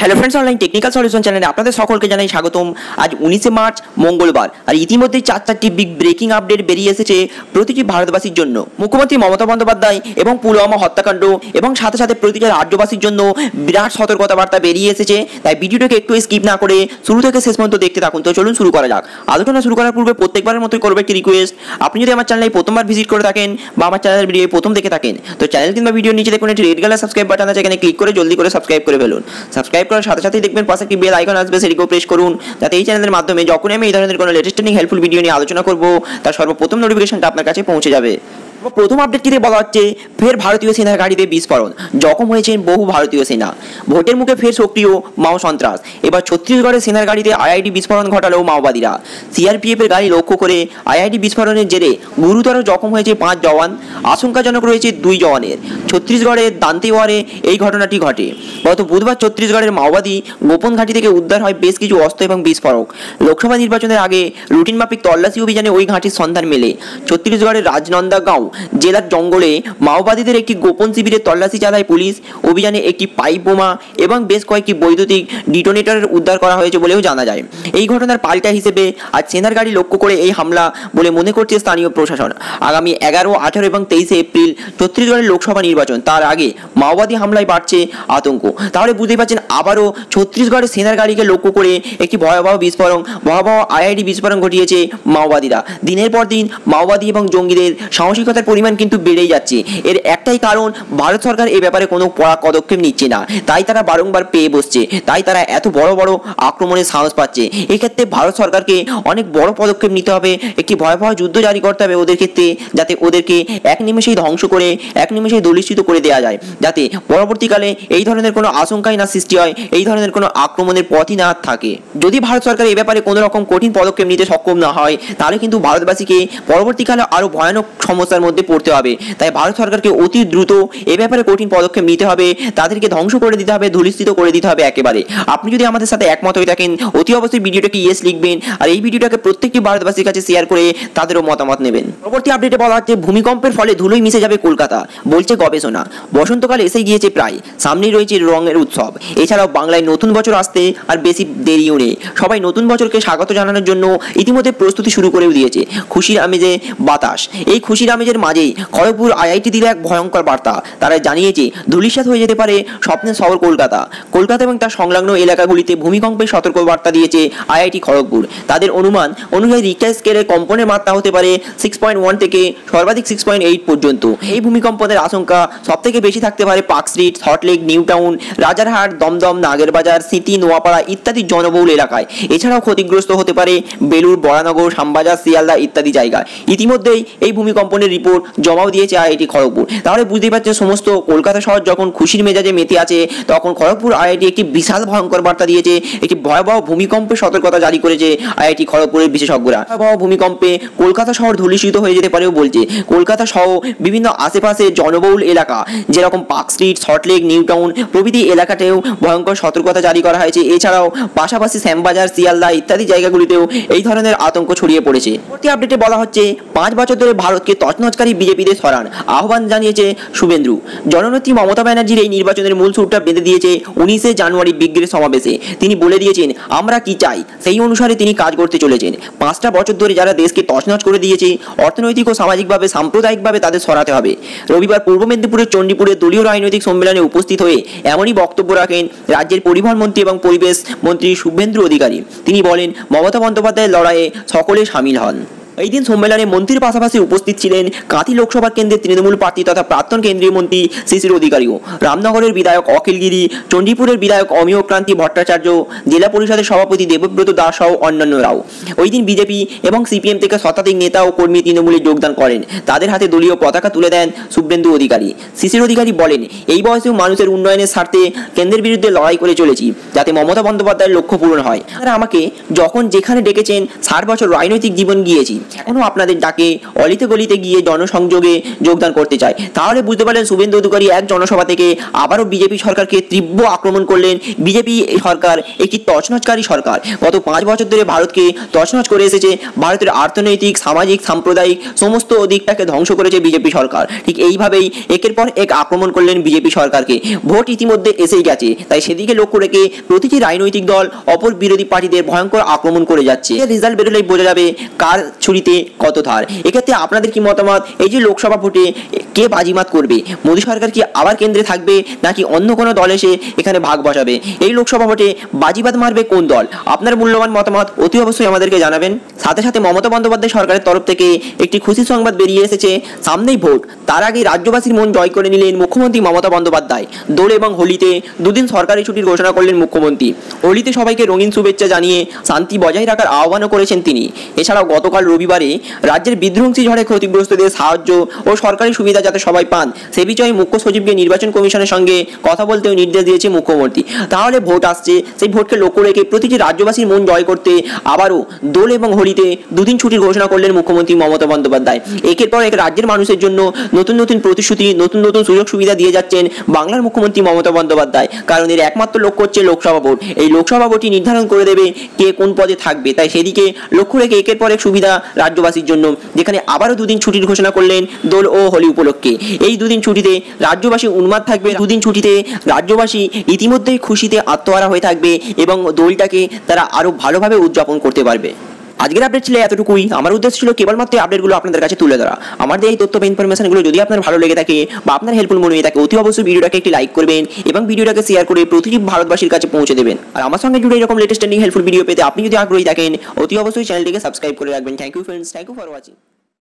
Hello friends, online technical solution চ্যানেলে আপনাদের সকলকে জানাই স্বাগতম। আজ 19শে মার্চ মঙ্গলবার, আর ইতিমধ্যেই চারটি বিগ ব্রেকিং আপডেট বেরিয়ে এসেছে প্রতিটি ভারতবাসীর জন্য। মুখ্যমন্ত্রী মমতা বন্দ্যোপাধ্যায় এবং পুলওয়ামা হত্যাকাণ্ড এবং সাথে সাথে প্রতিটি রাজ্যবাসীর জন্য বিরাট সতর্কতা বার্তা বেরিয়ে এসেছে। তাই ভিডিওটাকে একটু স্কিপ না করে শুরু থেকে শেষ পর্যন্ত দেখতে থাকুন। তো চলুন শুরু করা যাক। আলোচনা শুরু করার পূর্বে প্রত্যেকবারের মতোই করবো একটি রিকোয়েস্ট, আপনি যদি আমার চ্যানেলে প্রথমবার ভিজিট করে থাকেন বা আমার চ্যানেলের ভিডিও প্রথম দেখে থাকেন, তো চ্যানেল কিংবা ভিডিওর নিচে দেখুন একটি রেড কালার সাবস্ক্রাইব বাটন আছে, এখানে ক্লিক করে জলদি করে সাবস্ক্রাইব করে ফেলুন। সাবস্ক্রাইব করার সাথে সাথেই দেখবেন পাশে একটি বেল আইকন আসবে, সেটিকেও প্রেস করুন, যাতে এই চ্যানেলের মাধ্যমে যখনই আমি এই ধরনের কোনো লেটেস্ট ট্রেন্ডিং হেল্পফুল ভিডিও নিয়ে আলোচনা করব তার সর্বপ্রথম নোটিফিকেশনটা আপনার কাছে পৌঁছে যাবে। প্রথম আপডেটটিতে বলা হচ্ছে, ফের ভারতীয় সেনার গাড়িতে বিস্ফোরণ, জখম হয়েছেন বহু ভারতীয় সেনা। ভোটের মুখে ফের সক্রিয় মাও সন্ত্রাস। এবার ছত্তিশগড়ের সেনার গাড়িতে আইআইডি বিস্ফোরণ ঘটালো মাওবাদীরা। সিআরপিএফের গাড়ি লক্ষ্য করে আইআইডি বিস্ফোরণের জেরে গুরুতর জখম হয়েছে 5 জওয়ান, আশঙ্কাজনক রয়েছে 2 জওয়ানের। ছত্তিশগড়ের দান্তেওয়ারে এই ঘটনাটি ঘটে। গত বুধবার ছত্তিশগড়ের মাওবাদী গোপন ঘাঁটি থেকে উদ্ধার হয় বেশ কিছু অস্ত্র এবং বিস্ফোরক। লোকসভা নির্বাচনের আগে রুটিন মাফিক তল্লাশি অভিযানে ওই ঘাঁটির সন্ধান মেলে। ছত্তিশগড়ের রাজনন্দাগাঁও জেলার জঙ্গলে মাওবাদীদের একটি গোপন শিবিরে তল্লাশি চালায় পুলিশ। অভিযানে একটি পাইপ বোমা এবং বেশ কয়েকটি বৈদ্যুতিক ডিটোনেটরের উদ্ধার করা হয়েছে বলেও জানা যায়। এই ঘটনার পাল্টা হিসেবে আজ সেনার গাড়ি লক্ষ্য করে এই হামলা বলে মনে করছে স্থানীয় প্রশাসন। আগামী 11, 18 এবং 23শে এপ্রিল ছত্তিশগড়ের লোকসভা নির্বাচন, তার আগে মাওবাদী হামলায় বাড়ছে আতঙ্ক। তাহলে বুঝতেই পারছেন, আবারও ছত্তিশগড়ের সেনার গাড়িকে লক্ষ্য করে একটি ভয়াবহ আইআইডি বিস্ফোরণ ঘটিয়েছে মাওবাদীরা। দিনের পর দিন মাওবাদী এবং জঙ্গিদের সাহসিকতার পরিমাণ কিন্তু বেড়েই যাচ্ছে। এর একটাই কারণ, ভারত সরকার এ ব্যাপারে কোনো কড়া পদক্ষেপ নিচ্ছে না, তাই তারা বারংবার পেয়ে বসছে, তাই তারা এত বড় বড় আক্রমণের সাহস পাচ্ছে। এক্ষেত্রে ভারত সরকারকে অনেক বড় পদক্ষেপ নিতে হবে, একটি ভয়াবহ যুদ্ধ জারি করতে হবে ওদের ক্ষেত্রে, যাতে ওদেরকে এক নিমেষেই ধ্বংস করে এক নিমেষেই দলিত করে দেওয়া যায়, যাতে পরবর্তীকালে এই ধরনের কোনো আশঙ্কাই না সৃষ্টি হয়, এই ধরনের কোনো আক্রমণের পথই না থাকে। যদি ভারত সরকার এ ব্যাপারে কোনো রকম কঠিন পদক্ষেপ নিতে সক্ষম না হয়, তাহলে কিন্তু ভারতবাসীকে পরবর্তীকালে আরও ভয়ানক সমস্যার মধ্যে পড়তে হবে। তাই ভারত সরকারকে অতি দ্রুত এ ব্যাপারে কঠিন পদক্ষেপ নিতে হবে, তাদেরকে ধ্বংস করে দিতে হবে, ধূলিস্থিত করে দিতে হবে একেবারে। আপনি যদি আমাদের সাথে একমত হয়ে থাকেন, অতি অবশ্যই ভিডিওটাকে ইয়েস লিখবেন, আর এই ভিডিওটাকে প্রত্যেকটি ভারতবাসীর কাছে শেয়ার করে তাদেরও মতামত নেবেন। পরবর্তী আপডেটে বলা হচ্ছে, ভূমিকম্পের ফলে ধুলোই মিশে যাবে কলকাতা, বলছে গবেষণা। বসন্তকাল এসে গিয়েছে প্রায়, সামনেই রয়েছে রঙের উৎসব। এছাড়াও বাংলায় নতুন বছর আসতে আর বেশি দেরিও নেই। সবাই নতুন বছরকে স্বাগত জানানোর জন্য ইতিমধ্যে প্রস্তুতি শুরু করেও দিয়েছে। খুশির আমেজে বাতাস। এই খুশির আমেজের মাঝেই খড়গপুর আইআইটি দিলে এক ভয়ঙ্কর বার্তা। তারা জানিয়েছে ধূলিসাৎ হয়ে যেতে পারে স্বপ্নের শহর কলকাতা। কলকাতা এবং তার সংলগ্ন এলাকাগুলিতে ভূমিকম্পের সতর্ক বার্তা দিয়েছে আইআইটি খড়গপুর। তাদের অনুমান অনুযায়ী রিক্টার স্কেলের কম্পনের মাত্রা হতে পারে 6.1 থেকে সর্বাধিক 6.8 পর্যন্ত। এই ভূমিকম্পের আশঙ্কা সবথেকে বেশি থাকতে পারে Park Street, Salt Lake, New Town, Rajarhat, Dumdum, Nagerbazar, city, Noapara ইত্যাদি জনবহুল এলাকায়। এছাড়াও ক্ষতিগ্রস্ত হতে পারে বেলুর, বরানগর, শ্যামবাজার, শিয়ালদা ইত্যাদি জায়গায়। ইতিমধ্যেই এই ভূমিকম্পনের রিপোর্ট জমাও দিয়েছে আইআইটি খড়গপুর। তাহলে বুঝতেই পারছেন, সমস্ত কলকাতা শহর যখন খুশির মেজাজে মেতে আছে, তখন খড়গপুর আইআইটি একটি বিশাল ভয়ঙ্কর বার্তা দিয়েছে। একটি ভয়াবহ ভূমিকম্পের সতর্কতা জারি করেছে আইআইটি খড়গপুরের বিশেষজ্ঞরা। ভয়াবহ ভূমিকম্পে কলকাতা শহর ধূলিসাৎ হয়ে যেতে পারেও বলছে। কলকাতা সহ বিভিন্ন আশেপাশে জনবহুল এলাকা যেরকম park Street, Salt Lake, New town প্রভৃতি এলাকাতেও ভয়ঙ্কর সতর্কতা জারি করা হয়েছে। এছাড়াও পাশাপাশি শ্যামবাজার, শিয়ালদা ইত্যাদি জায়গাগুলিতেও এই ধরনের আতঙ্ক ছড়িয়ে পড়েছে। পরবর্তী আপডেটে বলা হচ্ছে, 5 বছর ধরে ভারতকে তছনছকারী বিজেপিদের সরান, আহ্বান জানিয়েছে শুভেন্দু। জননেত্রী মমতা ব্যানার্জির এই নির্বাচনের মূল সুরটা বেঁধে দিয়েছে 19শে জানুয়ারি বিগ্রের সমাবেশে। তিনি বলে দিয়েছেন আমরা কি চাই, সেই অনুসারে তিনি কাজ করতে চলেছেন। 5টা বছর ধরে যারা দেশকে তছনছ করে দিয়েছে, অর্থনৈতিক ও সামাজিকভাবে সাম্প্রদায়িকভাবে তাদের সরাতে হবে। রবিবার পূর্ব মেদিনীপুরের চণ্ডীপুরে দলীয় রাজনৈতিক সম্মেলনে উপস্থিত হয়ে এমনই বক্তব্য রাখেন রাজ্যের পরিবহন মন্ত্রী এবং পরিবেশ মন্ত্রী শুভেন্দু অধিকারী। তিনি বলেন, মমতা বন্দ্যোপাধ্যায়ের লড়াইয়ে সকলে সামিল হন। এই দিন সম্মেলনে মন্ত্রীর পাশাপাশি উপস্থিত ছিলেন কাঁথি লোকসভা কেন্দ্রের তৃণমূল প্রার্থী তথা প্রাক্তন কেন্দ্রীয় মন্ত্রী শিশির অধিকারীও, রামনগরের বিধায়ক অখিল গিরি, চণ্ডীপুরের বিধায়ক অমিয় ক্রান্তি ভট্টাচার্য, জেলা পরিষদের সভাপতি দেবব্রত দাস সহ অন্যান্যরাও। ওই দিন বিজেপি এবং সিপিএম থেকে শতাধিক নেতা ও কর্মী তৃণমূলে যোগদান করেন। তাদের হাতে দলীয় পতাকা তুলে দেন শুভেন্দু অধিকারী। শিশির অধিকারী বলেন, এই বয়সেও মানুষের উন্নয়নের স্বার্থে কেন্দ্রের বিরুদ্ধে লড়াই করে চলেছি, যাতে মমতা বন্দ্যোপাধ্যায়ের লক্ষ্য পূরণ হয়। তারা আমাকে যখন যেখানে ডেকেছেন 60 বছর রাজনৈতিক জীবন গিয়েছি, এখনও আপনাদের ডাকে অলিতে গলিতে গিয়ে জনসংযোগে যোগদান করতে চায়, তাহলে বুঝতে পারলেন শুভেন্দু অধিকারী এক জনসভা থেকে আবারও বিজেপি সরকারকে তীব্র আক্রমণ করলেন। বিজেপি সরকার একটি তছনছকারী সরকার, গত 5 বছর ধরে ভারতকে তছনছ করে এসেছে। ভারতের অর্থনৈতিক, সামাজিক, সাম্প্রদায়িক সমস্ত দিকটাকে ধ্বংস করেছে বিজেপি সরকার। ঠিক এইভাবেই একের পর এক আক্রমণ করলেন বিজেপি সরকারকে। ভোট ইতিমধ্যে এসেই গেছে, তাই সেদিকে লক্ষ্য রেখে প্রতিটি রাজনৈতিক দল অপর বিরোধী পার্টিদের ভয়ঙ্কর আক্রমণ করে যাচ্ছে। রেজাল্ট বেরোলেই বোঝা যাবে কার ছুরিতে কত ধার। এক্ষেত্রে আপনাদের কি মতামত? এই যে লোকসভা ভোটে কে বাজিমাত করবে? মোদী সরকার কি আবার কেন্দ্রে থাকবে, নাকি অন্য কোনো দল এসে এখানে ভাগ বসাবে? এই লোকসভা ভোটে বাজিবাদ মারবে কোন দল? আপনার মূল্যবান মতামত অতি অবশ্যই আমাদেরকে জানাবেন। সাথে সাথে মমতা বন্দ্যোপাধ্যায় সরকারের তরফ থেকে একটি খুশি সংবাদ বেরিয়ে এসেছে। সামনেই ভোট, তার আগে রাজ্যবাসীর মন জয় করে নিলেন মুখ্যমন্ত্রী মমতা বন্দ্যোপাধ্যায়। দোল এবং হোলিতে দুদিন সরকারি ছুটির ঘোষণা করলেন মুখ্যমন্ত্রী। হোলিতে সবাইকে রঙিন শুভেচ্ছা জানিয়ে শান্তি বজায় রাখার আহ্বানও করেছেন তিনি। এছাড়াও গতকাল রবিবারে রাজ্যের বিধ্বংসী ঝড়ে ক্ষতিগ্রস্তদের সাহায্য ও সরকারি সুবিধা যাতে সবাই পান সে বিষয়ে মুখ্য সচিবকে নির্বাচন কমিশনের সঙ্গে কথা বলতেও নির্দেশ দিয়েছে মুখ্যমন্ত্রী। তাহলে ভোট আসছে, সেই ভোটকে লক্ষ্য রেখে প্রতিটি রাজ্যবাসীর মন জয় করতে আবারও দোল এবং হোলিতে দুদিন ছুটির ঘোষণা করলেন মুখ্যমন্ত্রী মমতা বন্দ্যোপাধ্যায়। একের পর এক রাজ্যের মানুষের জন্য নতুন নতুন প্রতিশ্রুতি, নতুন নতুন সুযোগ সুবিধা দিয়ে যাচ্ছেন বাংলার মুখ্যমন্ত্রী মমতা বন্দ্যোপাধ্যায়। কারণ এর একমাত্র লক্ষ্য হচ্ছে লোকসভা ভোট। এই লোকসভা ভোটই নির্ধারণ করে দেবে কে কোন পদে থাকবে। তাই সেদিকে লক্ষ্য রেখে একের পর এক সুবিধা রাজ্যবাসীর জন্য, যেখানে আবারও দুদিন ছুটির ঘোষণা করলেন দোল ও হোলি উপলক্ষে। এই দুদিন ছুটিতে রাজ্যবাসী উন্মাদ থাকবে। দুদিন ছুটিতে রাজ্যবাসী ইতিমধ্যেই খুশিতে আত্মহারা হয়ে থাকবে এবং দোলটাকে তারা আরো ভালোভাবে উদযাপন করতে পারবে। আজকের আপডেট ছিল এতটুকুই। আমার উদ্দেশ্য ছিল কেবলমাত্র আপডেটগুলো আপনাদের কাছে তুলে ধরা। আমাদের এই তথ্য বা ইনফরমেশনগুলো যদি আপনার ভালো লেগে থাকে বা আপনার হেল্পফুল মনে হয়ে থাকে, অতি অবশ্যই ভিডিওটাকে একটি লাইক করবেন এবং ভিডিওটাকে শেয়ার করে প্রতিটি ভারতবাসীর কাছে পৌঁছে দেবেন। আর আমার সঙ্গে জুড়ে এরকম লেটেস্ট ট্রেন্ডিং হেল্পফুল ভিডিও পেতে আপনি যদি আগ্রহী থাকেন, অতি অবশ্যই চ্যানেলটিকে সাবস্ক্রাইব করে রাখবেন। Thank you friends, thank you for watching.